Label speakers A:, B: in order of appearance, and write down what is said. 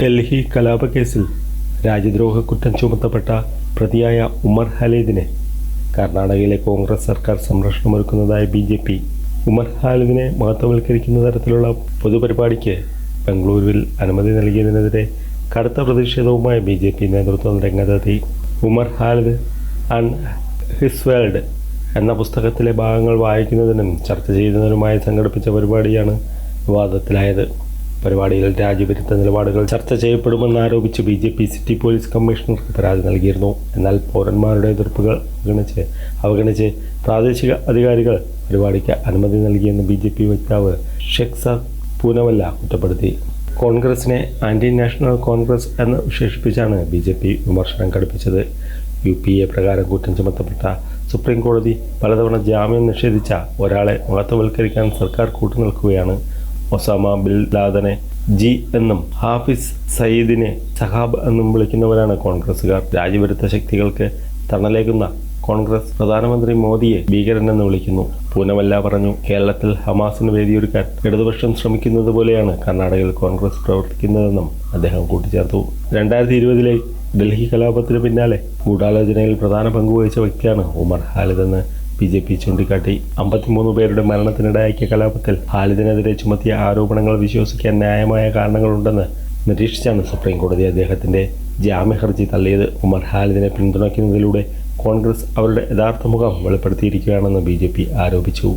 A: ഡൽഹി കലാപക്കേസിൽ രാജ്യദ്രോഹ കുറ്റം ചുമത്തപ്പെട്ട പ്രതിയായ ഉമർ ഖാലിദിനെ കർണാടകയിലെ കോൺഗ്രസ് സർക്കാർ സംരക്ഷണമൊരുക്കുന്നതായി BJP. ഉമർ ഖാലിദിനെ മഹത്വവൽക്കരിക്കുന്ന തരത്തിലുള്ള പൊതുപരിപാടിക്ക് ബംഗളൂരുവിൽ അനുമതി നൽകിയതിനെതിരെ കടുത്ത പ്രതിഷേധവുമായി BJP നേതൃത്വം രംഗത്തെത്തി. Umar Khalid and his world എന്ന പുസ്തകത്തിലെ ഭാഗങ്ങൾ വായിക്കുന്നതിനും ചർച്ച ചെയ്യുന്നതിനുമായി സംഘടിപ്പിച്ച പരിപാടിയാണ് വിവാദത്തിലായത്. പരിപാടിയിൽ രാജ്യവിരുദ്ധ നിലപാടുകൾ ചർച്ച ചെയ്യപ്പെടുമെന്നാരോപിച്ച് BJP സിറ്റി പോലീസ് കമ്മീഷണർക്ക് പരാതി നൽകിയിരുന്നു. എന്നാൽ പൗരന്മാരുടെ എതിർപ്പുകൾ അവഗണിച്ച് പ്രാദേശിക അധികാരികൾ പരിപാടിക്ക് അനുമതി നൽകിയെന്ന് BJP വക്താവ് ഷെഖ്സാദ് പൂനവല്ല കുറ്റപ്പെടുത്തി. കോൺഗ്രസിനെ ആന്റി നാഷണൽ കോൺഗ്രസ് എന്ന് വിശേഷിപ്പിച്ചാണ് BJP വിമർശനം ഘടിപ്പിച്ചത്. UPA പ്രകാരം കുറ്റം ചുമത്തപ്പെട്ട സുപ്രീം കോടതി പലതവണ ജാമ്യം നിഷേധിച്ച ഒരാളെ മഹത്വവൽക്കരിക്കാൻ സർക്കാർ കൂട്ടുനിൽക്കുകയാണ്. ഒസാമ ബിൻ ലാദനെ ജി എന്നും ഹാഫിസ് സയ്യിദിനെ സഹാബ് എന്നും വിളിക്കുന്നവരാണ് കോൺഗ്രസുകാർ. രാജ്യവിരുദ്ധ ശക്തികൾക്ക് തണലേകുന്ന കോൺഗ്രസ് പ്രധാനമന്ത്രി മോദിയെ ഭീകരനെന്ന് വിളിക്കുന്നു. പൂനമല്ല പറഞ്ഞു. കേരളത്തിൽ ഹമാസിന് വേദിയൊരുക്കാൻ ഇടതുപക്ഷം ശ്രമിക്കുന്നത് പോലെയാണ് കർണാടകയിൽ കോൺഗ്രസ് പ്രവർത്തിക്കുന്നതെന്നും അദ്ദേഹം കൂട്ടിച്ചേർത്തു. 2020 ഡൽഹി കലാപത്തിന് പിന്നാലെ ഗൂഢാലോചനയിൽ പ്രധാന പങ്കുവഹിച്ച വ്യക്തിയാണ് ഉമർ ഖാലിദെന്ന് BJP ചൂണ്ടിക്കാട്ടി. 53 പേരുടെ മരണത്തിനിടയാക്കിയ കലാപത്തിൽ ഖാലിദിനെതിരെ ചുമത്തിയ ആരോപണങ്ങൾ വിശ്വസിക്കാൻ ന്യായമായ കാരണങ്ങളുണ്ടെന്ന് നിരീക്ഷിച്ചാണ് സുപ്രീം കോടതി അദ്ദേഹത്തിന്റെ ജാമ്യ ഹർജി തള്ളിയത്. ഉമർ ഖാലിദിനെ പിന്തുണയ്ക്കുന്നതിലൂടെ കോൺഗ്രസ് അവരുടെ യഥാർത്ഥ മുഖം വെളിപ്പെടുത്തിയിരിക്കുകയാണെന്ന് BJP ആരോപിച്ചു.